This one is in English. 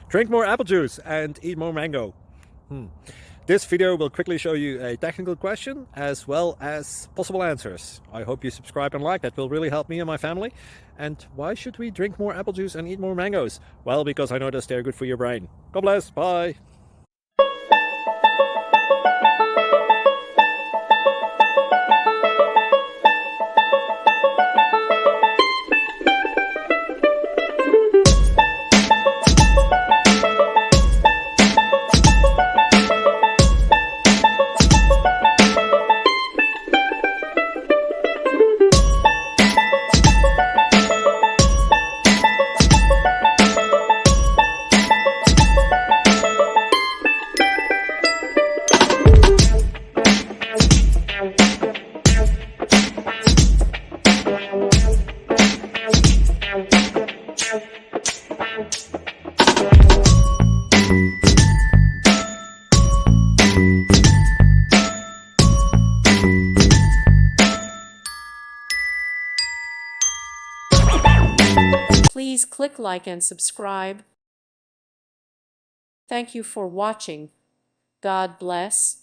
Drink more apple juice and eat more mango. This video will quickly show you a technical question as well as possible answers. I hope you subscribe and like, that will really help me and my family. And why should we drink more apple juice and eat more mangoes? Well, because I noticed they're good for your brain. God bless, bye. Please click like and subscribe. Thank you for watching. God bless.